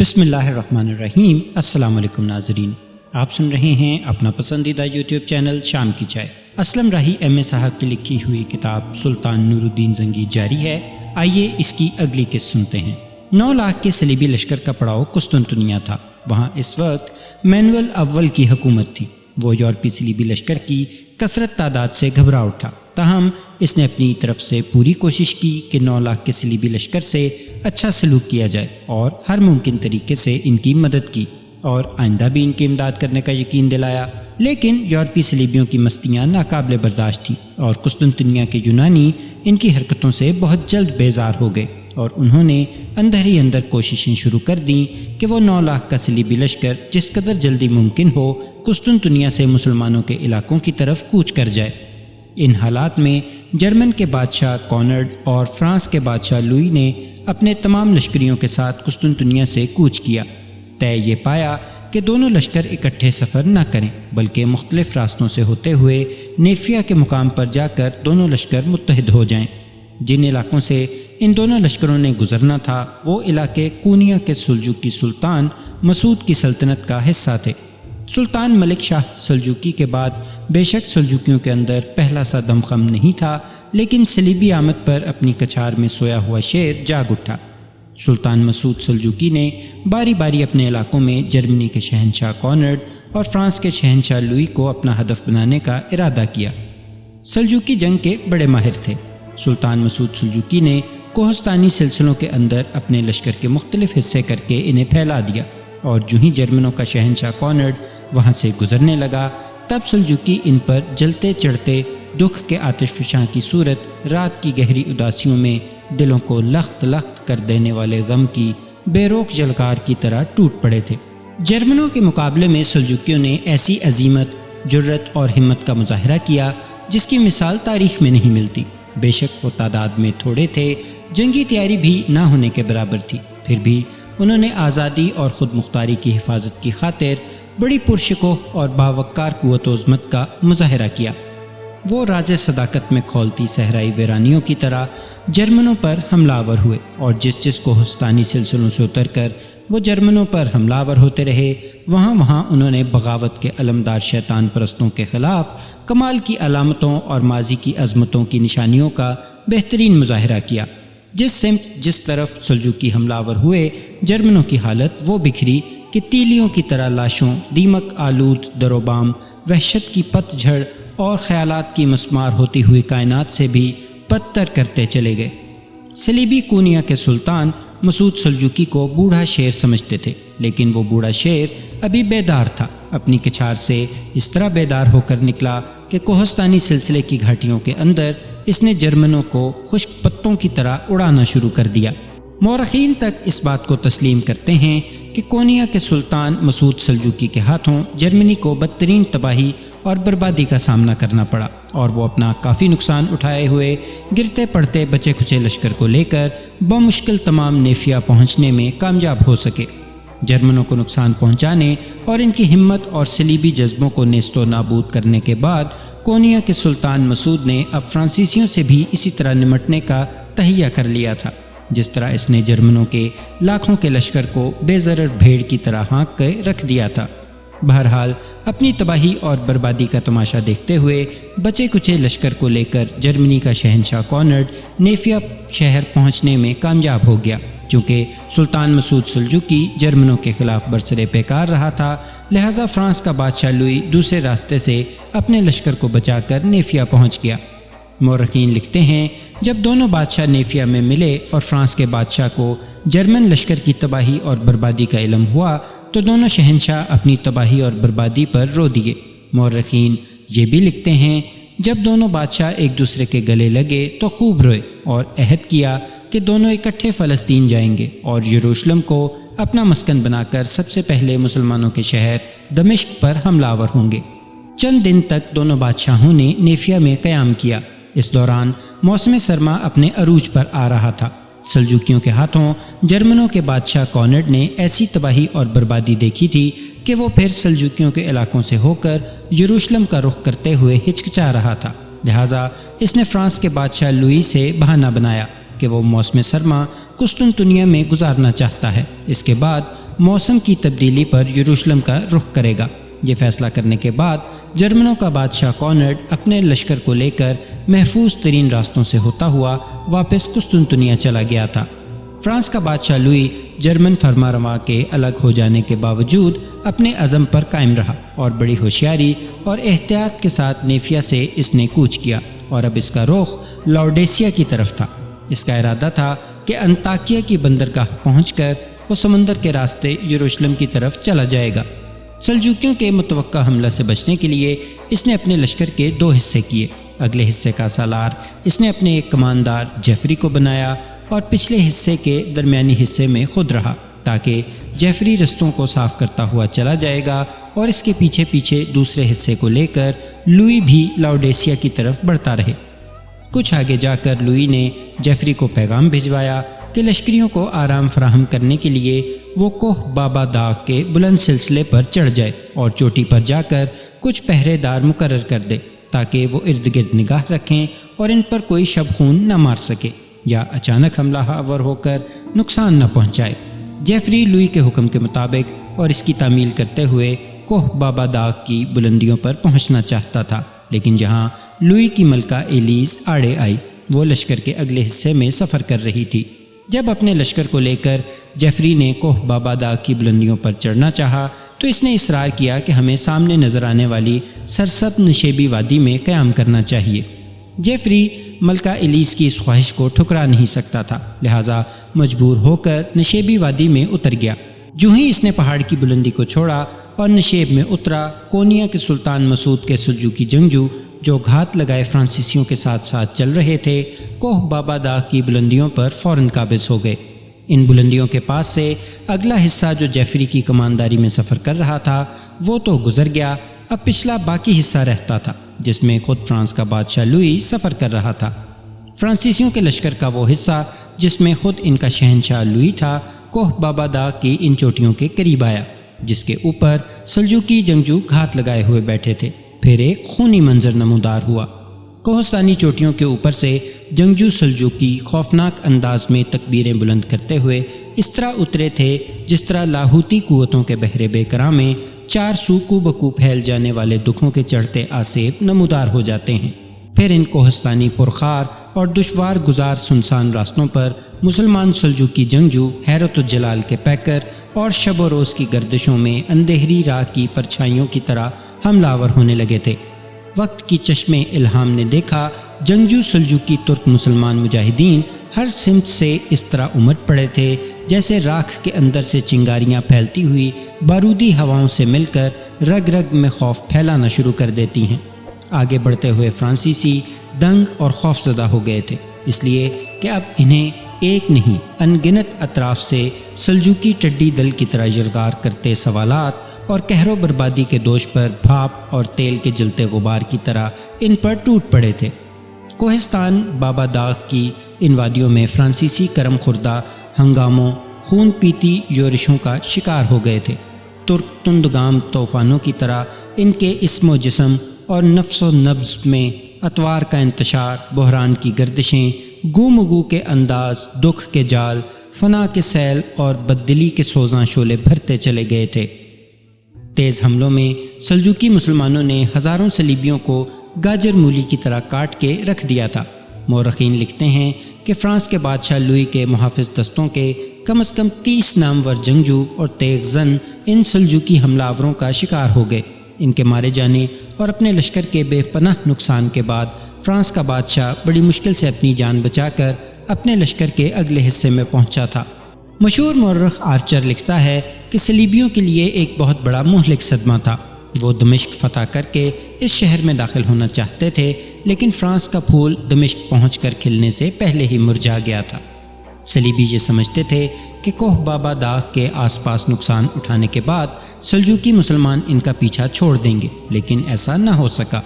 بسم اللہ الرحمن الرحیم۔ السلام علیکم ناظرین، آپ سن رہے ہیں اپنا پسندیدہ یوٹیوب چینل شام کی چائے۔ اسلم راہی ایم صاحب کی لکھی ہوئی کتاب سلطان نور الدین زنگی جاری ہے۔ آئیے اس کی اگلی قسط سنتے ہیں۔ 9 لاکھ کے صلیبی لشکر کا پڑاؤ قسطنطنیہ تھا۔ وہاں اس وقت مینوئل اول کی حکومت تھی۔ وہ یورپی صلیبی لشکر کی کثرت تعداد سے گھبرا اٹھا، تاہم اس نے اپنی طرف سے پوری کوشش کی کہ 9 لاکھ کے صلیبی لشکر سے اچھا سلوک کیا جائے اور ہر ممکن طریقے سے ان کی مدد کی اور آئندہ بھی ان کی امداد کرنے کا یقین دلایا۔ لیکن یورپی صلیبیوں کی مستیاں ناقابل برداشت تھیں اور قسطنطنیہ کے یونانی ان کی حرکتوں سے بہت جلد بیزار ہو گئے اور انہوں نے اندر ہی اندر کوششیں شروع کر دیں کہ وہ 9 لاکھ کا صلیبی لشکر جس قدر جلدی ممکن ہو قسطنطنیہ سے مسلمانوں کے علاقوں کی طرف کوچ کر جائے۔ ان حالات میں جرمن کے بادشاہ کونرڈ اور فرانس کے بادشاہ لوئی نے اپنے تمام لشکریوں کے ساتھ قسطنطنیہ سے کوچ کیا۔ طے یہ پایا کہ دونوں لشکر اکٹھے سفر نہ کریں بلکہ مختلف راستوں سے ہوتے ہوئے نیفیا کے مقام پر جا کر دونوں لشکر متحد ہو جائیں۔ جن علاقوں سے ان دونوں لشکروں نے گزرنا تھا وہ علاقے کونیا کے سلجوقی سلطان مسعود کی سلطنت کا حصہ تھے۔ سلطان ملک شاہ سلجوقی کے بعد بے شک سلجوقیوں کے اندر پہلا سا دم خم نہیں تھا، لیکن صلیبی آمد پر اپنی کچھار میں سویا ہوا شیر جاگ اٹھا۔ سلطان مسعود سلجوقی نے باری باری اپنے علاقوں میں جرمنی کے شہنشاہ کونرڈ اور فرانس کے شہنشاہ لوئی کو اپنا ہدف بنانے کا ارادہ کیا۔ سلجوقی جنگ کے بڑے ماہر تھے۔ سلطان مسعود سلجوقی نے کوہستانی سلسلوں کے اندر اپنے لشکر کے مختلف حصے کر کے انہیں پھیلا دیا اور جو ہی جرمنوں کا شہنشاہ کونرڈ وہاں سے گزرنے لگا تب سلجوقی ان پر جلتے چڑھتے دکھ کے آتش فشاں کی صورت رات کی گہری اداسیوں میں دلوں کو لخت لخت کر دینے والے غم کی بے روک جلکار کی طرح ٹوٹ پڑے تھے۔ جرمنوں کے مقابلے میں سلجوقیوں نے ایسی عزیمت، جرت اور ہمت کا مظاہرہ کیا جس کی مثال تاریخ میں نہیں ملتی۔ بے شک وہ تعداد میں تھوڑے تھے، جنگی تیاری بھی نہ ہونے کے برابر تھی، پھر بھی انہوں نے آزادی اور خود مختاری کی حفاظت کی خاطر بڑی پرشکوہ اور باوقار قوت و عظمت کا مظاہرہ کیا۔ وہ راز صداقت میں کھولتی صحرائی ویرانیوں کی طرح جرمنوں پر حملہ آور ہوئے اور جس کوہستانی سلسلوں سے اتر کر وہ جرمنوں پر حملہ آور ہوتے رہے وہاں انہوں نے بغاوت کے علمدار شیطان پرستوں کے خلاف کمال کی علامتوں اور ماضی کی عظمتوں کی نشانیوں کا بہترین مظاہرہ کیا۔ جس سمت جس طرف سلجوقی حملہ آور ہوئے جرمنوں کی حالت وہ بکھری کہ تیلیوں کی طرح لاشوں، دیمک آلود دروبام، وحشت کی پت جھڑ اور خیالات کی مسمار ہوتی ہوئی کائنات سے بھی بدتر کرتے چلے گئے۔ صلیبی کونیا کے سلطان مسعود سلجوقی کو بوڑھا شیر سمجھتے تھے، لیکن وہ بوڑھا شیر ابھی بیدار تھا۔ اپنی کچھار سے اس طرح بیدار ہو کر نکلا کہ کوہستانی سلسلے کی گھاٹیوں کے اندر اس نے جرمنوں کو خشک پتوں کی طرح اڑانا شروع کر دیا۔ مورخین تک اس بات کو تسلیم کرتے ہیں کہ کونیا کے سلطان مسعود سلجوقی کے ہاتھوں جرمنی کو بدترین تباہی اور بربادی کا سامنا کرنا پڑا اور وہ اپنا کافی نقصان اٹھائے ہوئے گرتے پڑتے بچے کھچے لشکر کو لے کر بمشکل تمام نیفیا پہنچنے میں کامیاب ہو سکے۔ جرمنوں کو نقصان پہنچانے اور ان کی ہمت اور صلیبی جذبوں کو نیست و نابود کرنے کے بعد کونیا کے سلطان مسعود نے اب فرانسیسیوں سے بھی اسی طرح نمٹنے کا تہیہ کر لیا تھا جس طرح اس نے جرمنوں کے لاکھوں کے لشکر کو بے ضرر بھیڑ کی طرح ہانک کے رکھ دیا تھا۔ بہرحال اپنی تباہی اور بربادی کا تماشا دیکھتے ہوئے بچے کچے لشکر کو لے کر جرمنی کا شہنشاہ کونرڈ نیفیا شہر پہنچنے میں کامیاب ہو گیا۔ چونکہ سلطان مسعود سلجوقی جرمنوں کے خلاف برسرے پیکار رہا تھا، لہذا فرانس کا بادشاہ لوئی دوسرے راستے سے اپنے لشکر کو بچا کر نیفیا پہنچ گیا۔ مورخین لکھتے ہیں جب دونوں بادشاہ نیفیا میں ملے اور فرانس کے بادشاہ کو جرمن لشکر کی تباہی اور بربادی کا علم ہوا تو دونوں شہنشاہ اپنی تباہی اور بربادی پر رو دیے۔ مورخین یہ بھی لکھتے ہیں جب دونوں بادشاہ ایک دوسرے کے گلے لگے تو خوب روئے اور عہد کیا کہ دونوں اکٹھے فلسطین جائیں گے اور یروشلم کو اپنا مسکن بنا کر سب سے پہلے مسلمانوں کے شہر دمشق پر حملہ آور ہوں گے۔ چند دن تک دونوں بادشاہوں نے نیفیا میں قیام کیا۔ اس دوران موسم سرما اپنے عروج پر آ رہا تھا۔ سلجوقیوں کے ہاتھوں جرمنوں کے بادشاہ کونرڈ نے ایسی تباہی اور بربادی دیکھی تھی کہ وہ پھر سلجوقیوں کے علاقوں سے ہو کر یروشلم کا رخ کرتے ہوئے ہچکچا رہا تھا، لہٰذا اس نے فرانس کے بادشاہ لوئی سے بہانہ بنایا کہ وہ موسم سرما قسطنطنیہ میں گزارنا چاہتا ہے۔ اس کے بعد موسم کی تبدیلی پر یروشلم کا رخ کرے گا۔ یہ فیصلہ کرنے کے بعد جرمنوں کا بادشاہ کونرڈ اپنے لشکر کو لے کر محفوظ ترین راستوں سے ہوتا ہوا واپس قسطنطنیہ چلا گیا تھا۔ فرانس کا بادشاہ لوئی جرمن فرمانروا کے الگ ہو جانے کے باوجود اپنے عزم پر قائم رہا اور بڑی ہوشیاری اور احتیاط کے ساتھ نیفیا سے اس نے کوچ کیا اور اب اس کا رخ لاؤڈیسیا کی طرف تھا۔ اس کا ارادہ تھا کہ انطاکیہ کی بندرگاہ پہنچ کر وہ سمندر کے راستے یروشلم کی طرف چلا جائے گا۔ سلجوکیوں کے متوقع حملہ سے بچنے کے لیے اس نے اپنے لشکر کے 2 حصے کیے۔ اگلے حصے کا سالار اس نے اپنے ایک کماندار جیفری کو بنایا اور پچھلے حصے کے درمیانی حصے میں خود رہا، تاکہ جیفری رستوں کو صاف کرتا ہوا چلا جائے گا اور اس کے پیچھے پیچھے دوسرے حصے کو لے کر لوئی بھی لاؤڈیسیا کی طرف بڑھتا رہے۔ کچھ آگے جا کر لوئی نے جیفری کو پیغام بھجوایا کہ لشکریوں کو آرام فراہم کرنے کے لیے وہ کوہ بابا داغ کے بلند سلسلے پر چڑھ جائے اور چوٹی پر جا کر کچھ پہرے دار مقرر کر دے تاکہ وہ ارد گرد نگاہ رکھیں اور ان پر کوئی شب خون نہ مار سکے یا اچانک حملہ آور ہو کر نقصان نہ پہنچائے۔ جیفری لوئی کے حکم کے مطابق اور اس کی تعمیل کرتے ہوئے کوہ بابا داغ کی بلندیوں پر پہنچنا چاہتا تھا، لیکن جہاں لوئی کی ملکہ ایلیز آڑے آئی، وہ لشکر کے اگلے حصے میں سفر کر رہی تھی۔ جب اپنے لشکر کو لے کر جیفری نے کوہ بابا داغ کی بلندیوں پر چڑھنا چاہا تو اس نے اصرار کیا کہ ہمیں سامنے نظر آنے والی سرسبز نشیبی وادی میں قیام کرنا چاہیے۔ جیفری ملکہ ایلیز کی اس خواہش کو ٹھکرا نہیں سکتا تھا، لہٰذا مجبور ہو کر نشیبی وادی میں اتر گیا۔ جو ہی اس نے پہاڑ کی بلندی کو چھوڑا اور نشیب میں اترا، کونیا کے سلطان مسعود کے سلجوکی جنگجو جو گھات لگائے فرانسیسیوں کے ساتھ ساتھ چل رہے تھے، کوہ بابا داغ کی بلندیوں پر فوراً قابض ہو گئے۔ ان بلندیوں کے پاس سے اگلا حصہ جو جیفری کی کمانداری میں سفر کر رہا تھا وہ تو گزر گیا، اب پچھلا باقی حصہ رہتا تھا جس میں خود فرانس کا بادشاہ لوئی سفر کر رہا تھا۔ فرانسیسیوں کے لشکر کا وہ حصہ جس میں خود ان کا شہنشاہ لوئی تھا، کوہ بابا داغ کی ان چوٹیوں کے قریب آیا جس کے اوپر سلجوکی جنگجو گھات لگائے ہوئے بیٹھے تھے۔ پھر ایک خونی منظر نمودار ہوا۔ کوہستانی چوٹیوں کے اوپر سے جنگجو سلجوکی خوفناک انداز میں تکبیریں بلند کرتے ہوئے اس طرح اترے تھے جس طرح لاہوتی قوتوں کے بحر بے کرام میں 4 سو کو بکو پھیل جانے والے دکھوں کے چڑھتے آسیب نمودار ہو جاتے ہیں۔ پھر ان کوہستانی پرخار اور دشوار گزار سنسان راستوں پر مسلمان سلجوکی جنگجو حیرت الجلال کے پیکر اور شب و روز کی گردشوں میں اندھیری راہ کی پرچھائیوں کی طرح حملہ آور ہونے لگے تھے۔ وقت کی چشمے الہام نے دیکھا جنگجو سلجوکی ترک مسلمان مجاہدین ہر سمت سے اس طرح امٹ پڑے تھے جیسے راکھ کے اندر سے چنگاریاں پھیلتی ہوئی بارودی ہواؤں سے مل کر رگ رگ میں خوف پھیلانا شروع کر دیتی ہیں۔ آگے بڑھتے ہوئے فرانسیسی دنگ اور خوف زدہ ہو گئے تھے، اس لیے کہ اب انہیں ایک نہیں انگنت اطراف سے سلجوکی ٹڈی دل کی طرح یلغار کرتے سوالات اور قہر و بربادی کے دوش پر بھاپ اور تیل کے جلتے غبار کی طرح ان پر ٹوٹ پڑے تھے۔ کوہستان بابا داغ کی ان وادیوں میں فرانسیسی کرم خوردہ ہنگاموں، خون پیتی یورشوں کا شکار ہو گئے تھے۔ ترک تندگام طوفانوں کی طرح ان کے اسم و جسم اور نفس و نبض میں اتوار کا انتشار، بحران کی گردشیں، گو مگو کے انداز، دکھ کے جال، فنا کے سیل اور بددلی کے سوزاں شعلے بھرتے چلے گئے تھے۔ تیز حملوں میں سلجوکی مسلمانوں نے ہزاروں صلیبیوں کو گاجر مولی کی طرح کاٹ کے رکھ دیا تھا۔ مورخین لکھتے ہیں کہ فرانس کے بادشاہ لوئی کے محافظ دستوں کے کم از کم 30 نامور جنگجو اور تیغ زن ان سلجوکی حملہ آوروں کا شکار ہو گئے۔ ان کے مارے جانے اور اپنے لشکر کے بے پناہ نقصان کے بعد فرانس کا بادشاہ بڑی مشکل سے اپنی جان بچا کر اپنے لشکر کے اگلے حصے میں پہنچا تھا۔ مشہور مورخ آرچر لکھتا ہے کہ صلیبیوں کے لیے ایک بہت بڑا مہلک صدمہ تھا۔ وہ دمشق فتح کر کے اس شہر میں داخل ہونا چاہتے تھے، لیکن فرانس کا پھول دمشق پہنچ کر کھلنے سے پہلے ہی مرجھا گیا تھا۔ صلیبی یہ سمجھتے تھے کہ کوہ بابا داغ کے آس پاس نقصان اٹھانے کے بعد سلجوکی مسلمان ان کا پیچھا چھوڑ دیں گے، لیکن ایسا نہ ہو سکا۔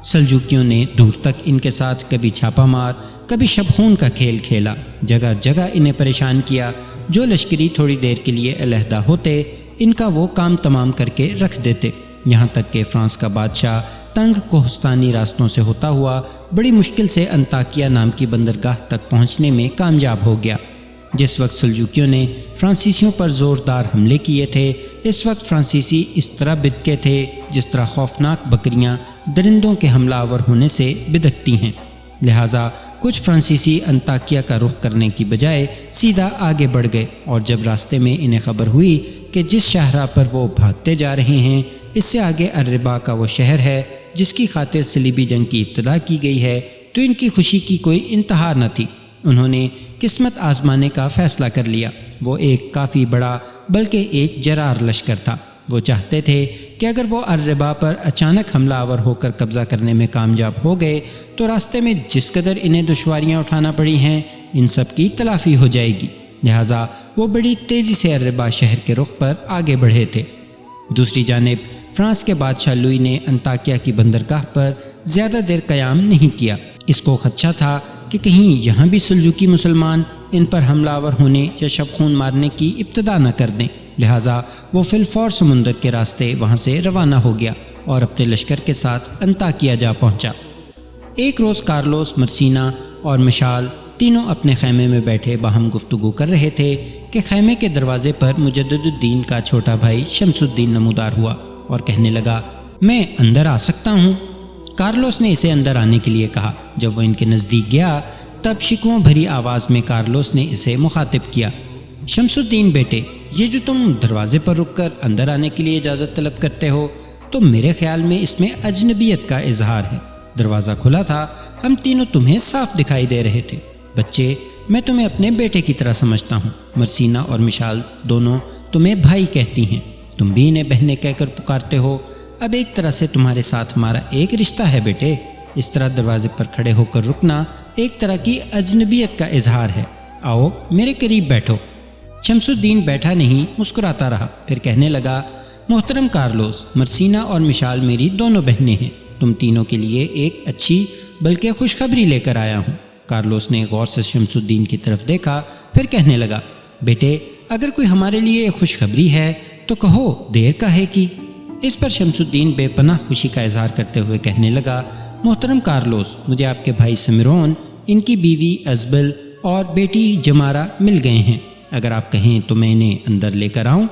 سلجوکیوں نے دور تک ان کے ساتھ کبھی چھاپا مار، کبھی شبخون کا کھیل کھیلا، جگہ جگہ انہیں پریشان کیا۔ جو لشکری تھوڑی دیر کے لیے علیحدہ ہوتے، ان کا وہ کام تمام کر کے رکھ دیتے، یہاں تک کہ فرانس کا بادشاہ تنگ کوہستانی راستوں سے ہوتا ہوا بڑی مشکل سے انطاکیہ نام کی بندرگاہ تک پہنچنے میں کامیاب ہو گیا۔ جس وقت سلجوکیوں نے فرانسیسیوں پر زوردار حملے کیے تھے، اس وقت فرانسیسی اس طرح بدکے تھے جس طرح خوفناک بکریاں درندوں کے حملہ آور ہونے سے بدکتی ہیں۔ لہٰذا کچھ فرانسیسی انطاکیہ کا رخ کرنے کی بجائے سیدھا آگے بڑھ گئے، اور جب راستے میں انہیں خبر ہوئی کہ جس شاہراہ پر وہ بھاگتے جا رہے ہیں اس سے آگے الربا کا وہ شہر ہے جس کی خاطر صلیبی جنگ کی ابتدا کی گئی ہے، تو ان کی خوشی کی کوئی انتہا نہ تھی۔ انہوں نے قسمت آزمانے کا فیصلہ کر لیا۔ وہ ایک کافی بڑا بلکہ ایک جرار لشکر تھا۔ وہ چاہتے تھے کہ اگر وہ الربا پر اچانک حملہ آور ہو کر قبضہ کرنے میں کامیاب ہو گئے تو راستے میں جس قدر انہیں دشواریاں اٹھانا پڑی ہیں ان سب کی تلافی ہو جائے گی۔ لہٰذا وہ بڑی تیزی سے الربا شہر کے رخ پر آگے بڑھے تھے۔ دوسری جانب فرانس کے بادشاہ لوئی نے انطاکیہ کی بندرگاہ پر زیادہ دیر قیام نہیں کیا۔ اس کو خدشہ تھا کہ کہیں یہاں بھی سلجوکی مسلمان ان پر حملہ آور ہونے یا شب خون مارنے کی ابتدا نہ کر دیں، لہٰذا وہ فی الفور سمندر کے راستے وہاں سے روانہ ہو گیا اور اپنے لشکر کے ساتھ انطاکیہ جا پہنچا۔ ایک روز کارلوس، مرسینا اور مشال تینوں اپنے خیمے میں بیٹھے باہم گفتگو کر رہے تھے کہ خیمے کے دروازے پر مجدد الدین کا چھوٹا بھائی شمس الدین نمودار ہوا اور کہنے لگا، میں اندر آ سکتا ہوں؟ کارلوس نے اسے اندر آنے کے لیے کہا۔ جب وہ ان کے نزدیک گیا تب شکووں بھری آواز میں کارلوس نے اسے مخاطب کیا، شمس الدین بیٹے، یہ جو تم دروازے پر رک کر اندر آنے کے لیے اجازت طلب کرتے ہو تو میرے خیال میں اس میں اجنبیت کا اظہار ہے۔ دروازہ کھلا تھا، ہم تینوں تمہیں صاف دکھائی دے رہے تھے۔ بچے، میں تمہیں اپنے بیٹے کی طرح سمجھتا ہوں۔ مرسینا اور مشال دونوں تمہیں بھائی کہتی ہیں، تم بھی انہیں بہنیں کہہ کر پکارتے ہو۔ اب ایک طرح سے تمہارے ساتھ ہمارا ایک رشتہ ہے بیٹے۔ اس طرح دروازے پر کھڑے ہو کر رکنا ایک طرح کی اجنبیت کا اظہار ہے۔ آؤ میرے قریب بیٹھو۔ شمس الدین بیٹھا نہیں، مسکراتا رہا، پھر کہنے لگا، محترم کارلوس، مرسینا اور مشال میری دونوں بہنیں ہیں۔ تم تینوں کے لیے ایک اچھی بلکہ خوشخبری لے کر آیا ہوں۔ کارلوس نے غور سے شمس الدین کی طرف دیکھا، پھر کہنے لگا، بیٹے اگر کوئی ہمارے لیے خوشخبری ہے تو کہو، دیر کاہے کی؟ اس پر شمس الدین بے پناہ خوشی کا اظہار کرتے ہوئے کہنے لگا، محترم کارلوس، مجھے آپ کے بھائی سمرون، ان کی بیوی ازبل اور بیٹی جمارہ مل گئے ہیں۔ اگر آپ کہیں تو میں انہیں اندر لے کر آؤں؟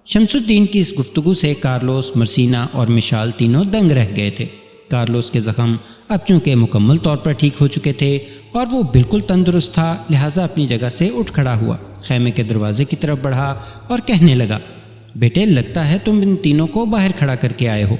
شمس الدین کی اس گفتگو سے کارلوس، مرسینا اور مشال تینوں دنگ رہ گئے تھے۔ کارلوس کے زخم اب چونکہ مکمل طور پر ٹھیک ہو چکے تھے اور وہ بالکل تندرست تھا، لہٰذا اپنی جگہ سے اٹھ کھڑا ہوا، خیمے کے دروازے کی طرف بڑھا اور کہنے لگا، بیٹے لگتا ہے تم ان تینوں کو باہر کھڑا کر کے آئے ہو۔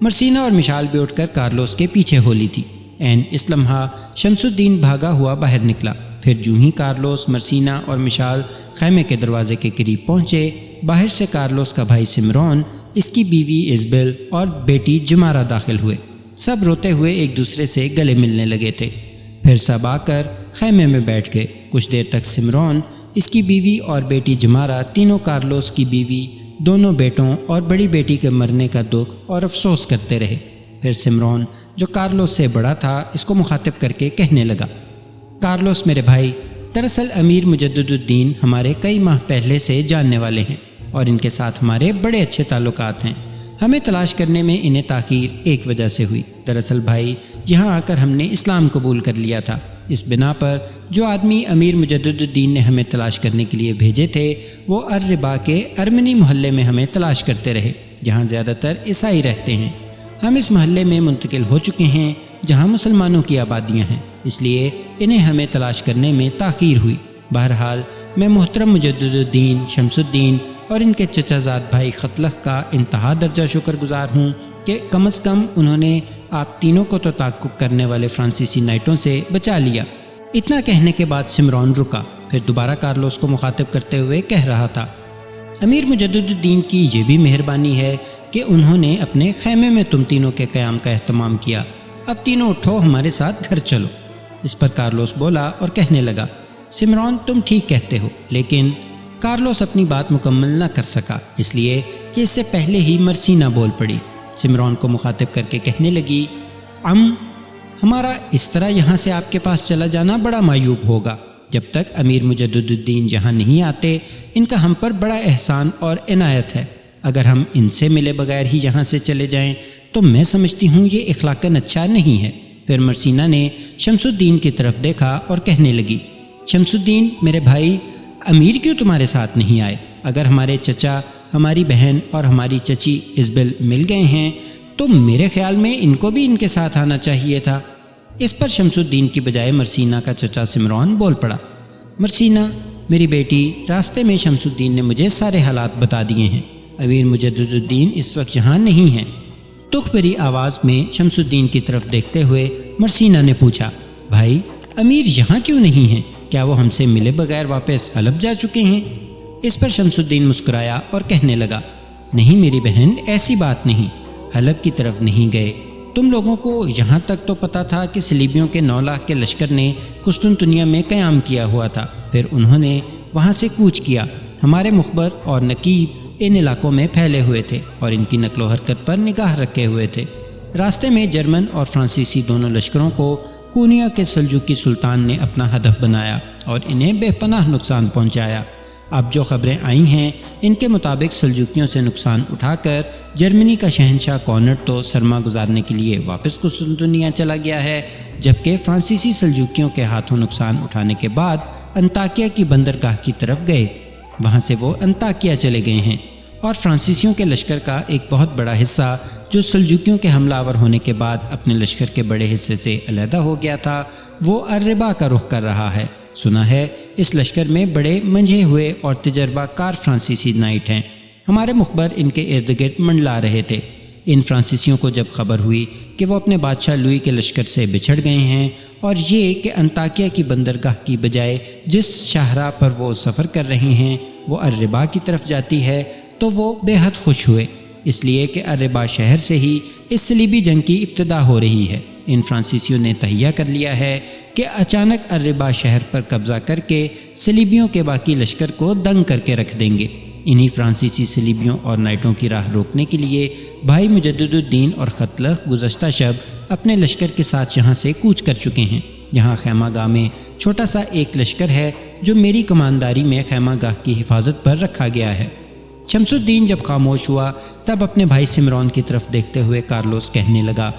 مرسینا اور مشال بھی اٹھ کر کارلوس کے پیچھے ہو لی تھی۔ عین اس لمحہ شمس الدین بھاگا ہوا باہر نکلا۔ پھر جو ہی کارلوس، مرسینا اور مشال خیمے کے دروازے کے قریب پہنچے، باہر سے کارلوس کا بھائی سمرون، اس کی بیوی ازبل اور بیٹی جمارہ داخل ہوئے۔ سب روتے ہوئے ایک دوسرے سے گلے ملنے لگے تھے۔ پھر سب آ کر خیمے میں بیٹھ گئے۔ کچھ دیر تک سمرون، اس کی بیوی اور بیٹی جمارہ تینوں کارلوس کی بیوی، دونوں بیٹوں اور بڑی بیٹی کے مرنے کا دکھ اور افسوس کرتے رہے۔ پھر سمرون جو کارلوس سے بڑا تھا اس کو مخاطب کر کے کہنے لگا، کارلوس میرے بھائی، دراصل امیر مجدد الدین ہمارے کئی ماہ پہلے سے جاننے والے ہیں اور ان کے ساتھ ہمارے بڑے اچھے تعلقات ہیں۔ ہمیں تلاش کرنے میں انہیں تاخیر ایک وجہ سے ہوئی۔ دراصل بھائی، یہاں آ کر ہم نے اسلام قبول کر لیا تھا۔ اس بنا پر جو آدمی امیر مجدد الدین نے ہمیں تلاش کرنے کے لیے بھیجے تھے وہ الربا کے ارمنی محلے میں ہمیں تلاش کرتے رہے، جہاں زیادہ تر عیسائی رہتے ہیں۔ ہم اس محلے میں منتقل ہو چکے ہیں جہاں مسلمانوں کی آبادیاں ہیں، اس لیے انہیں ہمیں تلاش کرنے میں تاخیر ہوئی۔ بہرحال میں محترم مجدد الدین، شمس الدین اور ان کے چچا زاد بھائی خطلخ کا انتہا درجہ شکر گزار ہوں کہ کم از کم انہوں نے آپ تینوں کو تو تعقب کرنے والے فرانسیسی نائٹوں سے بچا لیا۔ اتنا کہنے کے بعد سمرون رکا، پھر دوبارہ کارلوس کو مخاطب کرتے ہوئے کہہ رہا تھا، امیر مجدد الدین کی یہ بھی مہربانی ہے کہ انہوں نے اپنے خیمے میں تم تینوں کے قیام کا اہتمام کیا۔ اب تینوں اٹھو، ہمارے ساتھ گھر چلو۔ اس پر کارلوس بولا اور کہنے لگا، سمرون تم ٹھیک کہتے ہو، لیکن کارلوس اپنی بات مکمل نہ کر سکا، اس لیے کہ اس سے پہلے ہی مرسینا بول پڑی۔ سمرون کو مخاطب کر کے کہنے لگی، ہمارا اس طرح یہاں سے آپ کے پاس چلا جانا بڑا معیوب ہوگا۔ جب تک امیر مجدد الدین یہاں نہیں آتے ان کا ہم پر بڑا احسان اور عنایت ہے۔ اگر ہم ان سے ملے بغیر ہی یہاں سے چلے جائیں تو میں سمجھتی ہوں یہ اخلاقاً اچھا نہیں ہے۔ پھر مرسینا نے شمس الدین کی طرف دیکھا اور کہنے لگی، شمس الدین میرے بھائی، امیر کیوں تمہارے ساتھ نہیں آئے؟ اگر ہمارے چچا، ہماری بہن اور ہماری چچی ازبل مل گئے ہیں تو میرے خیال میں ان کو بھی ان کے ساتھ آنا چاہیے تھا۔ اس پر شمس الدین کی بجائے مرسینہ کا چچا سمران بول پڑا، مرسینہ میری بیٹی، راستے میں شمس الدین نے مجھے سارے حالات بتا دیے ہیں۔ امیر مجدد الدین اس وقت یہاں نہیں ہیں۔ دکھ بھری آواز میں شمس الدین کی طرف دیکھتے ہوئے مرسینہ نے پوچھا، بھائی امیر یہاں کیوں نہیں ہیں؟ کیا وہ ہم سے ملے بغیر واپس حلب جا چکے ہیں؟ اس پر شمس الدین مسکرایا اور کہنے لگا، نہیں میری بہن، ایسی بات نہیں، حلب کی طرف نہیں گئے۔ تم لوگوں کو یہاں تک تو پتا تھا کہ صلیبیوں کے 9 لاکھ کے لشکر نے قسطنطنیہ میں قیام کیا ہوا تھا، پھر انہوں نے وہاں سے کوچ کیا۔ ہمارے مخبر اور نقیب ان علاقوں میں پھیلے ہوئے تھے اور ان کی نقل و حرکت پر نگاہ رکھے ہوئے تھے۔ راستے میں جرمن اور فرانسیسی دونوں لشکروں کو کونیا کے سلجوقی سلطان نے اپنا ہدف بنایا اور انہیں بے پناہ نقصان پہنچایا۔ اب جو خبریں آئی ہیں ان کے مطابق سلجوکیوں سے نقصان اٹھا کر جرمنی کا شہنشاہ کونرڈ تو سرما گزارنے کے لیے واپس قسطنطنیہ چلا گیا ہے، جبکہ فرانسیسی سلجوکیوں کے ہاتھوں نقصان اٹھانے کے بعد انطاکیہ کی بندرگاہ کی طرف گئے۔ وہاں سے وہ انطاکیہ چلے گئے ہیں اور فرانسیسیوں کے لشکر کا ایک بہت بڑا حصہ جو سلجوکیوں کے حملہ آور ہونے کے بعد اپنے لشکر کے بڑے حصے سے علیحدہ ہو گیا تھا، وہ الربا کا رخ کر رہا ہے۔ سنا ہے اس لشکر میں بڑے منجھے ہوئے اور تجربہ کار فرانسیسی نائٹ ہیں۔ ہمارے مخبر ان کے ارد گرد منڈلا رہے تھے۔ ان فرانسیسیوں کو جب خبر ہوئی کہ وہ اپنے بادشاہ لوئی کے لشکر سے بچھڑ گئے ہیں اور یہ کہ انطاکیہ کی بندرگاہ کی بجائے جس شاہراہ پر وہ سفر کر رہے ہیں وہ الربا کی طرف جاتی ہے، تو وہ بے حد خوش ہوئے، اس لیے کہ الربا شہر سے ہی اس صلیبی جنگ کی ابتدا ہو رہی ہے۔ ان فرانسیسیوں نے تہیہ کر لیا ہے کہ اچانک الربا شہر پر قبضہ کر کے صلیبیوں کے باقی لشکر کو دنگ کر کے رکھ دیں گے۔ انہی فرانسیسی صلیبیوں اور نائٹوں کی راہ روکنے کے لیے بھائی مجدد الدین اور خطلخ گزشتہ شب اپنے لشکر کے ساتھ یہاں سے کوچ کر چکے ہیں۔ یہاں خیمہ گاہ میں چھوٹا سا ایک لشکر ہے جو میری کمانداری میں خیمہ گاہ کی حفاظت پر رکھا گیا ہے۔ شمس الدین جب خاموش ہوا تب اپنے بھائی سمران کی طرف دیکھتے ہوئے کارلوس کہنے لگا،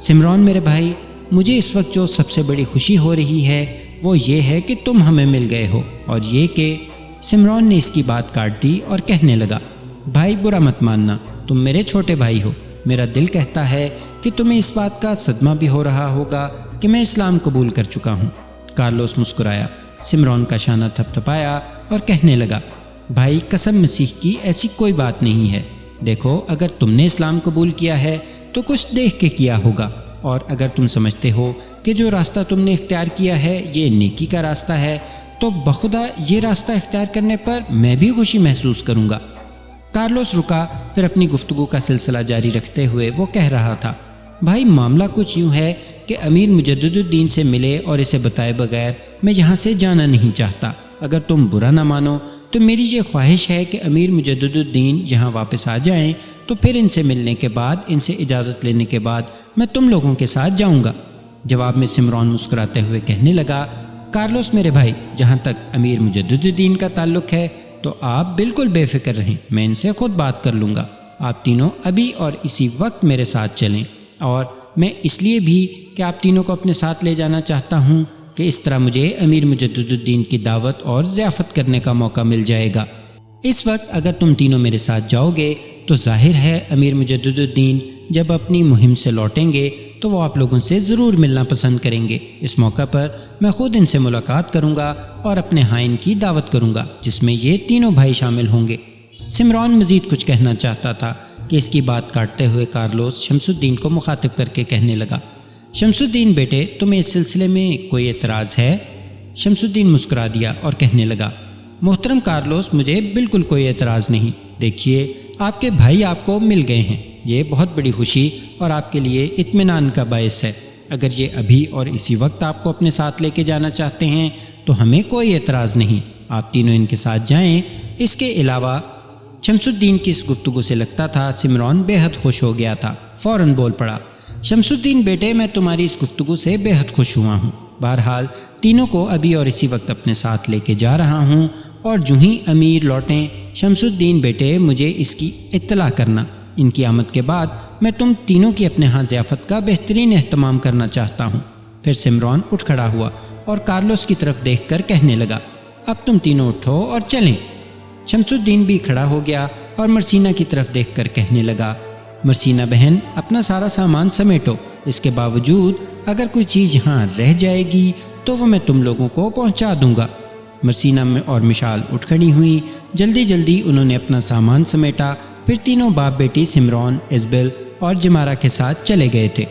سمران میرے بھائی، مجھے اس وقت جو سب سے بڑی خوشی ہو رہی ہے وہ یہ ہے کہ تم ہمیں مل گئے ہو، اور یہ کہ سمران نے اس کی بات کاٹ دی اور کہنے لگا، بھائی برا مت ماننا، تم میرے چھوٹے بھائی ہو، میرا دل کہتا ہے کہ تمہیں اس بات کا صدمہ بھی ہو رہا ہوگا کہ میں اسلام قبول کر چکا ہوں۔ کارلوس مسکرایا، سمران کا شانہ تھپ تھپایا اور کہنے لگا، بھائی قسم مسیح کی ایسی کوئی بات نہیں ہے۔ دیکھو، اگر تم نے اسلام قبول کیا ہے تو کچھ دیکھ کے کیا ہوگا، اور اگر تم سمجھتے ہو کہ جو راستہ تم نے اختیار کیا ہے یہ نیکی کا راستہ ہے تو بخدا یہ راستہ اختیار کرنے پر میں بھی خوشی محسوس کروں گا۔ کارلوس رکا، پھر اپنی گفتگو کا سلسلہ جاری رکھتے ہوئے وہ کہہ رہا تھا، بھائی معاملہ کچھ یوں ہے کہ امیر مجدد الدین سے ملے اور اسے بتائے بغیر میں یہاں سے جانا نہیں چاہتا۔ اگر تم برا نہ مانو تو میری یہ خواہش ہے کہ امیر مجدد الدین یہاں واپس آ جائیں، تو پھر ان سے ملنے کے بعد، ان سے اجازت لینے کے بعد میں تم لوگوں کے ساتھ جاؤں گا۔ جواب میں سمران مسکراتے ہوئے کہنے لگا، کارلوس میرے بھائی، جہاں تک امیر مجدد الدین کا تعلق ہے تو آپ بالکل بے فکر رہیں، میں ان سے خود بات کر لوں گا۔ آپ تینوں ابھی اور اسی وقت میرے ساتھ چلیں، اور میں اس لیے بھی کہ آپ تینوں کو اپنے ساتھ لے جانا چاہتا ہوں کہ اس طرح مجھے امیر مجدد الدین کی دعوت اور ضیافت کرنے کا موقع مل جائے گا۔ اس وقت اگر تم تینوں میرے ساتھ جاؤ گے تو ظاہر ہے امیر مجدد الدین جب اپنی مہم سے لوٹیں گے تو وہ آپ لوگوں سے ضرور ملنا پسند کریں گے۔ اس موقع پر میں خود ان سے ملاقات کروں گا اور اپنے ہائن کی دعوت کروں گا، جس میں یہ تینوں بھائی شامل ہوں گے۔ سمران مزید کچھ کہنا چاہتا تھا کہ اس کی بات کاٹتے ہوئے کارلوس شمس الدین کو مخاطب کر کے کہنے لگا، شمس الدین بیٹے، تمہیں اس سلسلے میں کوئی اعتراض ہے؟ شمس الدین مسکرا دیا اور کہنے لگا، محترم کارلوس، مجھے بالکل کوئی اعتراض نہیں۔ دیکھیے، آپ کے بھائی آپ کو مل گئے ہیں، یہ بہت بڑی خوشی اور آپ کے لیے اطمینان کا باعث ہے۔ اگر یہ ابھی اور اسی وقت آپ کو اپنے ساتھ لے کے جانا چاہتے ہیں تو ہمیں کوئی اعتراض نہیں، آپ تینوں ان کے ساتھ جائیں۔ اس کے علاوہ شمس الدین کی اس گفتگو سے لگتا تھا سمران بے حد خوش ہو گیا تھا۔ فوراً بول پڑا، شمس الدین بیٹے، میں تمہاری اس گفتگو سے بے حد خوش ہوا ہوں۔ بہرحال تینوں کو ابھی اور اسی وقت اپنے ساتھ لے کے جا رہا ہوں، اور جو ہی امیر لوٹیں، شمس الدین بیٹے مجھے اس کی اطلاع کرنا۔ ان کی آمد کے بعد میں تم تینوں کی اپنے ہاں ضیافت کا بہترین اہتمام کرنا چاہتا ہوں۔ پھر سمران اٹھ کھڑا ہوا اور کارلوس کی طرف دیکھ کر کہنے لگا، اب تم تینوں اٹھو اور چلیں۔ شمس الدین بھی کھڑا ہو گیا اور مرسینہ کی طرف دیکھ کر کہنے لگا، مرسینہ بہن اپنا سارا سامان سمیٹو، اس کے باوجود اگر کوئی چیز یہاں رہ جائے گی تو وہ میں تم لوگوں کو پہنچا دوں گا۔ مرسینہ اور مشال اٹھ کھڑی ہوئیں، جلدی جلدی انہوں نے اپنا سامان سمیٹا، پھر تینوں باپ بیٹی سمرون، ازبل اور جمارہ کے ساتھ چلے گئے تھے۔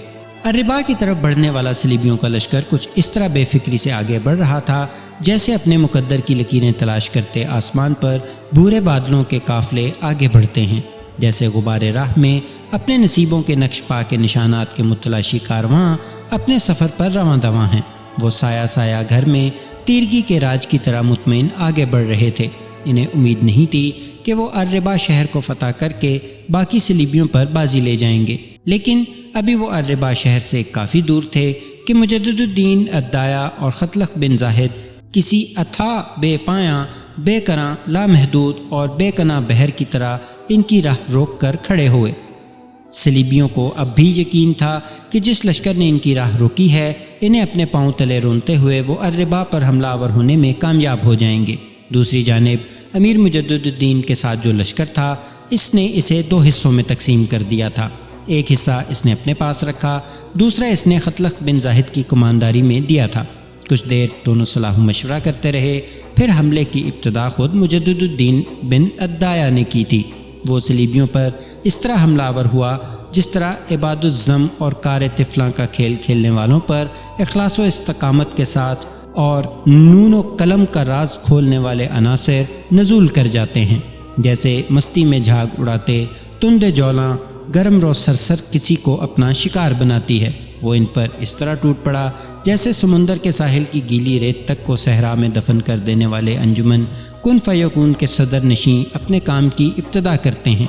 الربا کی طرف بڑھنے والا صلیبیوں کا لشکر کچھ اس طرح بے فکری سے آگے بڑھ رہا تھا جیسے اپنے مقدر کی لکیریں تلاش کرتے آسمان پر بھورے بادلوں کے قافلے آگے بڑھتے ہیں، جیسے غبار راہ میں اپنے نصیبوں کے نقش پا کے نشانات کے متلاشی کارواں اپنے سفر پر رواں دواں ہیں۔ وہ سایہ سایہ گھر میں تیرگی کے راج کی طرح مطمئن آگے بڑھ رہے تھے۔ انہیں امید نہیں تھی کہ وہ الربا شہر کو فتح کر کے باقی صلیبیوں پر بازی لے جائیں گے، لیکن ابھی وہ الربا شہر سے کافی دور تھے کہ مجدد الدین الدایا اور ختلق بن زاہد کسی اتھاہ بے پایاں، بے کراں، لامحدود اور بے کناں بحر کی طرح ان کی راہ روک کر کھڑے ہوئے۔ صلیبیوں کو اب بھی یقین تھا کہ جس لشکر نے ان کی راہ روکی ہے انہیں اپنے پاؤں تلے رونتے ہوئے وہ الربا پر حملہ آور ہونے میں کامیاب ہو جائیں گے۔ دوسری جانب امیر مجدد الدین کے ساتھ جو لشکر تھا اس نے اسے دو حصوں میں تقسیم کر دیا تھا، ایک حصہ اس نے اپنے پاس رکھا، دوسرا اس نے ختلق بن زاہد کی کمانداری میں دیا تھا۔ کچھ دیر دونوں صلاح مشورہ کرتے رہے، پھر حملے کی ابتدا خود مجدد الدین بن الدایا نے کی تھی۔ وہ صلیبیوں پر اس طرح حملہ آور ہوا جس طرح عباد الزم اور کار طفلاں کا کھیل کھیلنے والوں پر اخلاص و استقامت کے ساتھ اور نون و قلم کا راز کھولنے والے عناصر نزول کر جاتے ہیں، جیسے مستی میں جھاگ اڑاتے تند جولاں گرم رو سرسر کسی کو اپنا شکار بناتی ہے۔ وہ ان پر اس طرح ٹوٹ پڑا جیسے سمندر کے ساحل کی گیلی ریت تک کو صحرا میں دفن کر دینے والے انجمن کن فیکون کے صدر نشین اپنے کام کی ابتدا کرتے ہیں۔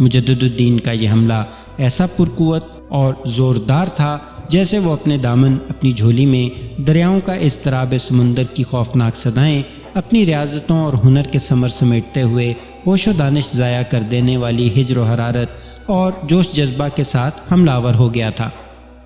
مجدد الدین کا یہ حملہ ایسا پرقوت اور زوردار تھا جیسے وہ اپنے دامن، اپنی جھولی میں دریاؤں کا اضطراب سمندر کی خوفناک صدائیں اپنی ریاضتوں اور ہنر کے ثمر سمیٹتے ہوئے ہوش و دانش ضائع کر دینے والی ہجر و حرارت اور جوش جذبہ کے ساتھ حملہ آور ہو گیا تھا۔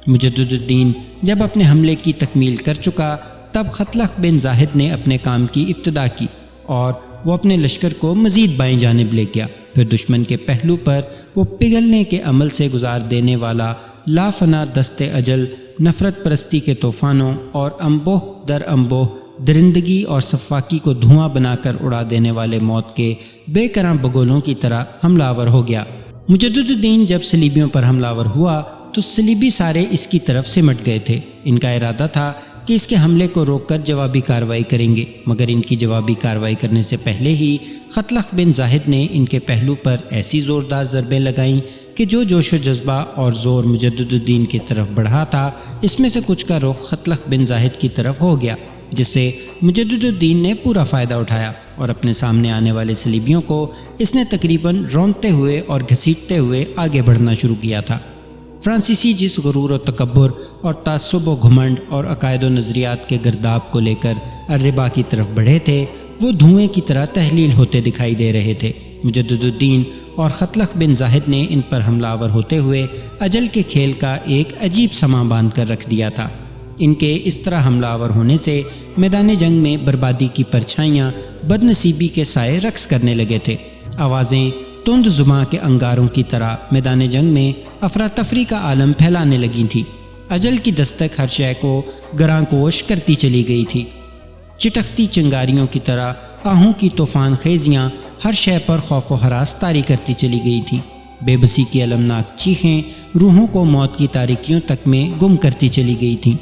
مجدد الدین جب اپنے حملے کی تکمیل کر چکا تب ختلق بن زاہد نے اپنے کام کی ابتدا کی اور وہ اپنے لشکر کو مزید بائیں جانب لے گیا۔ پھر دشمن کے پہلو پر وہ پگھلنے کے عمل سے گزار دینے والا لا فنا دست اجل، نفرت پرستی کے طوفانوں اور انبوہ در انبوہ درندگی اور صفاقی کو دھواں بنا کر اڑا دینے والے موت کے بے کراں بگولوں کی طرح حملہ آور ہو گیا۔ مجدد الدین جب صلیبیوں پر حملہ آور ہوا تو صلیبی سارے اس کی طرف سمٹ گئے تھے۔ ان کا ارادہ تھا کہ اس کے حملے کو روک کر جوابی کارروائی کریں گے، مگر ان کی جوابی کارروائی کرنے سے پہلے ہی ختلق بن زاہد نے ان کے پہلو پر ایسی زوردار ضربیں لگائیں کہ جو جوش و جذبہ اور زور مجدد الدین کی طرف بڑھا تھا اس میں سے کچھ کا رخ ختلق بن زاہد کی طرف ہو گیا، جس سے مجدد الدین نے پورا فائدہ اٹھایا اور اپنے سامنے آنے والے صلیبیوں کو اس نے تقریباً رونتے ہوئے اور گھسیٹتے ہوئے آگے بڑھنا شروع کیا تھا۔ فرانسیسی جس غرور و تکبر اور تعصب و گھمنڈ اور عقائد و نظریات کے گرداب کو لے کر الربا کی طرف بڑھے تھے وہ دھوئیں کی طرح تحلیل ہوتے دکھائی دے رہے تھے۔ مجدد الدین اور ختلق بن زاہد نے ان پر حملہ آور ہوتے ہوئے اجل کے کھیل کا ایک عجیب سما باندھ کر رکھ دیا تھا۔ ان کے اس طرح حملہ آور ہونے سے میدان جنگ میں بربادی کی پرچھائیاں بد نصیبی کے سائے رقص کرنے لگے تھے۔ آوازیں تند زباں کے انگاروں کی طرح میدان جنگ میں افراتفری کا عالم پھیلانے لگی تھی۔ اجل کی دستک ہر شے کو گراں کوش کرتی چلی گئی تھی۔ چٹکتی چنگاریوں کی طرح آہوں کی طوفان خیزیاں ہر شے پر خوف و ہراس طاری کرتی چلی گئی تھیں۔ بے بسی کی المناک چیخیں روحوں کو موت کی تاریکیوں تک میں گم کرتی چلی گئی تھیں۔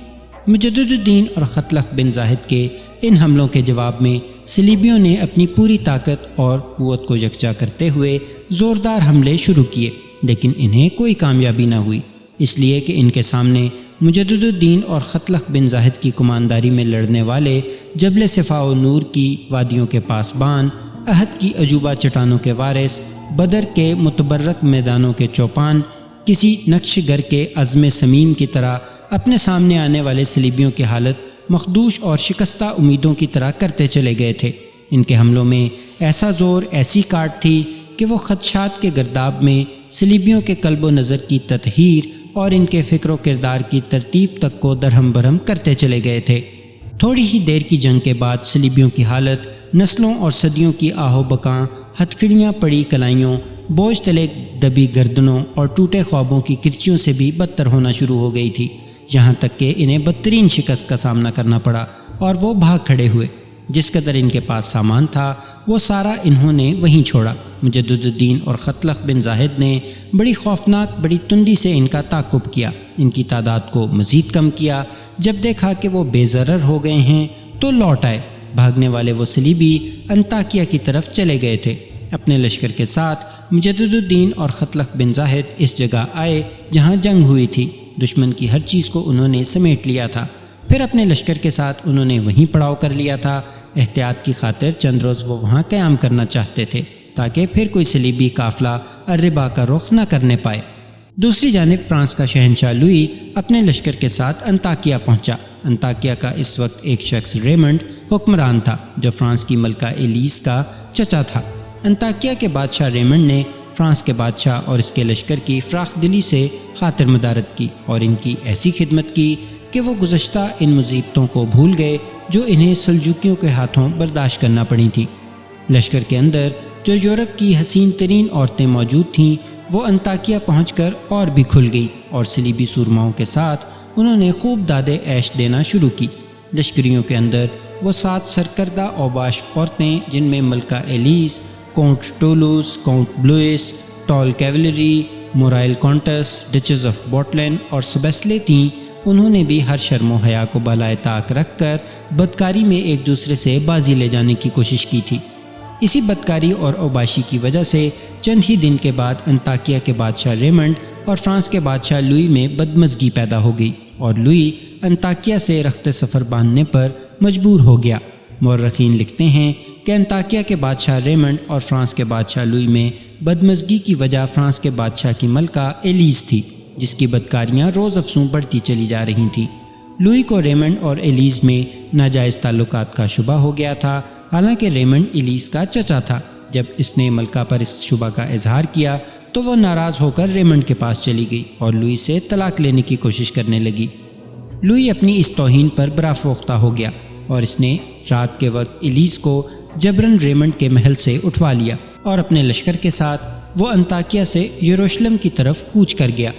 مجدد الدین اور ختلق بن زاہد کے ان حملوں کے جواب میں صلیبیوں نے اپنی پوری طاقت اور قوت کو یکجا کرتے ہوئے زوردار حملے شروع کیے، لیکن انہیں کوئی کامیابی نہ ہوئی، اس لیے کہ ان کے سامنے مجدد الدین اور ختلق بن زاہد کی کمانداری میں لڑنے والے جبل صفا و نور کی وادیوں کے پاسبان، احد کی عجوبہ چٹانوں کے وارث، بدر کے متبرک میدانوں کے چوپان، کسی نقش گر کے عزم سمیم کی طرح اپنے سامنے آنے والے صلیبیوں کی حالت مخدوش اور شکستہ امیدوں کی طرح کرتے چلے گئے تھے۔ ان کے حملوں میں ایسا زور، ایسی کاٹ تھی کہ وہ خدشات کے گرداب میں صلیبیوں کے قلب و نظر کی تطہیر اور ان کے فکر و کردار کی ترتیب تک کو درہم برہم کرتے چلے گئے تھے۔ تھوڑی ہی دیر کی جنگ کے بعد صلیبیوں کی حالت نسلوں اور صدیوں کی آہو بکاں، ہتھکڑیاں پڑی کلائیوں، بوجھ تلے دبی گردنوں اور ٹوٹے خوابوں کی کرچیوں سے بھی بدتر ہونا شروع ہو گئی تھی، یہاں تک کہ انہیں بدترین شکست کا سامنا کرنا پڑا اور وہ بھاگ کھڑے ہوئے۔ جس قدر ان کے پاس سامان تھا وہ سارا انہوں نے وہیں چھوڑا۔ مجدد الدین اور ختلق بن زاہد نے بڑی خوفناک، بڑی تندی سے ان کا تعاقب کیا، ان کی تعداد کو مزید کم کیا۔ جب دیکھا کہ وہ بے ضرر ہو گئے ہیں تو لوٹ آئے۔ بھاگنے والے وہ صلیبی انطاکیہ کی طرف چلے گئے تھے۔ اپنے لشکر کے ساتھ مجدد الدین اور ختلق بن زاہد اس جگہ آئے جہاں جنگ ہوئی تھی۔ دشمن کی ہر چیز کو انہوں نے سمیٹ لیا تھا، پھر اپنے لشکر کے ساتھ انہوں نے وہیں پڑاؤ کر لیا تھا۔ احتیاط کی خاطر چند روز وہ وہاں قیام کرنا چاہتے تھے تاکہ پھر کوئی صلیبی قافلہ الربا کا رخ نہ کرنے پائے۔ دوسری جانب فرانس کا شہنشاہ لوئی اپنے لشکر کے ساتھ انطاکیہ پہنچا۔ انطاکیہ کا اس وقت ایک شخص ریمنڈ حکمران تھا جو فرانس کی ملکہ ایلیس کا چچا تھا۔ انطاکیہ کے بادشاہ ریمنڈ نے فرانس کے بادشاہ اور اس کے لشکر کی فراخ دلی سے خاطر مدارت کی اور ان کی ایسی خدمت کی کہ وہ گزشتہ ان مصیبتوں کو بھول گئے جو انہیں سلجوکیوں کے ہاتھوں برداشت کرنا پڑی تھیں۔ لشکر کے اندر جو یورپ کی حسین ترین عورتیں موجود تھیں وہ انطاکیہ پہنچ کر اور بھی کھل گئی اور صلیبی سورماؤں کے ساتھ انہوں نے خوب دادے عیش دینا شروع کی۔ لشکریوں کے اندر وہ 7 سرکردہ اوباش عورتیں جن میں ملکہ Elise, count Toulouse, count Blois, ٹال کیولری، مورائل کونٹس، ڈچز آف بوٹلین اور سبیسلے تھیں، انہوں نے بھی ہر شرم و حیا کو بالائے طاق رکھ کر بدکاری میں ایک دوسرے سے بازی لے جانے کی کوشش کی تھی۔ اسی بدکاری اور اوباشی کی وجہ سے چند ہی دن کے بعد انطاکیہ کے بادشاہ ریمنڈ اور فرانس کے بادشاہ لوئی میں بدمزگی پیدا ہو گئی اور لوئی انطاکیہ سے رخت سفر باندھنے پر مجبور ہو گیا۔ مورخین لکھتے ہیں کہ انطاکیہ کے بادشاہ ریمنڈ اور فرانس کے بادشاہ لوئی میں بدمزگی کی وجہ فرانس کے بادشاہ کی ملکہ ایلیس تھی، جس کی بدکاریاں روز افزوں بڑھتی چلی جا رہی تھیں۔ لوئی کو ریمنڈ اور ایلیس میں ناجائز تعلقات کا شبہ ہو گیا تھا، حالانکہ ریمنڈ ایلیس کا چچا تھا۔ جب اس نے ملکہ پر اس شبہ کا اظہار کیا تو وہ ناراض ہو کر ریمنڈ کے پاس چلی گئی اور لوئی سے طلاق لینے کی کوشش کرنے لگی۔ لوئی اپنی اس توہین پر برافروختہ ہو گیا اور اس نے رات کے وقت ایلیس کو جبرن ریمنڈ کے محل سے اٹھوا لیا اور اپنے لشکر کے ساتھ وہ انطاکیہ سے یروشلم کی طرف کوچ کر گیا۔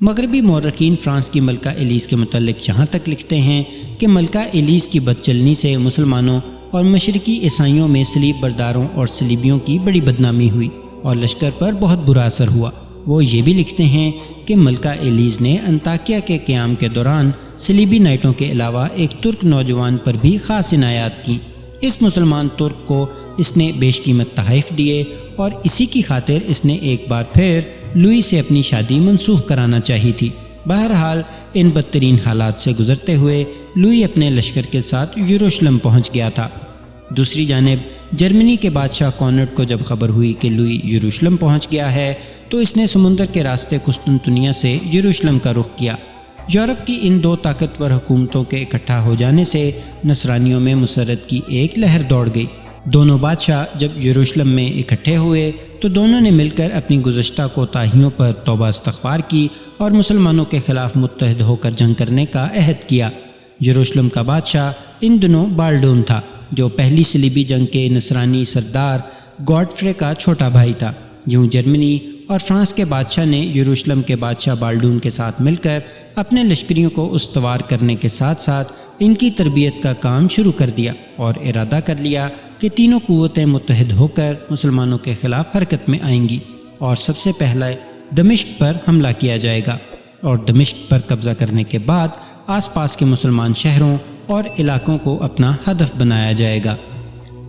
مغربی مورخین فرانس کی ملکہ ایلیس کے متعلق یہاں تک لکھتے ہیں کہ ملکہ ایلیس کی بدچلنی سے مسلمانوں اور مشرقی عیسائیوں میں صلیب برداروں اور صلیبیوں کی بڑی بدنامی ہوئی اور لشکر پر بہت برا اثر ہوا۔ وہ یہ بھی لکھتے ہیں کہ ملکہ ایلیس نے انطاکیہ کے قیام کے دوران صلیبی نائٹوں کے علاوہ ایک ترک نوجوان پر بھی خاص عنایات کیں۔ اس مسلمان ترک کو اس نے بیش قیمت تحائف دیے اور اسی کی خاطر اس نے ایک بار پھر لوئی سے اپنی شادی منسوخ کرانا چاہی تھی۔ بہرحال ان بدترین حالات سے گزرتے ہوئے لوئی اپنے لشکر کے ساتھ یروشلم پہنچ گیا تھا۔ دوسری جانب جرمنی کے بادشاہ کونرڈ کو جب خبر ہوئی کہ لوئی یروشلم پہنچ گیا ہے تو اس نے سمندر کے راستے قسطنطنیہ سے یروشلم کا رخ کیا۔ یورپ کی ان 2 طاقتور حکومتوں کے اکٹھا ہو جانے سے نصرانیوں میں مسرت کی ایک لہر دوڑ گئی۔ دونوں بادشاہ جب یروشلم میں اکٹھے ہوئے تو دونوں نے مل کر اپنی گزشتہ کوتاہیوں پر توبہ استغفار کی اور مسلمانوں کے خلاف متحد ہو کر جنگ کرنے کا عہد کیا۔ یروشلم کا بادشاہ ان دنوں بالڈون تھا جو پہلی صلیبی جنگ کے نصرانی سردار گاڈفرے کا چھوٹا بھائی تھا۔ یوں جرمنی اور فرانس کے بادشاہ نے یروشلم کے بادشاہ بالڈون کے ساتھ مل کر اپنے لشکریوں کو استوار کرنے کے ساتھ ساتھ ان کی تربیت کا کام شروع کر دیا اور ارادہ کر لیا کہ تینوں قوتیں متحد ہو کر مسلمانوں کے خلاف حرکت میں آئیں گی اور سب سے پہلے دمشق پر حملہ کیا جائے گا اور دمشق پر قبضہ کرنے کے بعد آس پاس کے مسلمان شہروں اور علاقوں کو اپنا ہدف بنایا جائے گا۔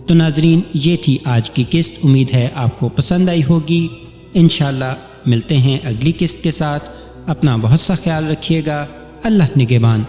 تو ناظرین، یہ تھی آج کی قسط، امید ہے آپ کو پسند آئی ہوگی۔ انشاءاللہ ملتے ہیں اگلی قسط کے ساتھ۔ اپنا بہت سا خیال رکھیے گا۔ اللہ نگہبان۔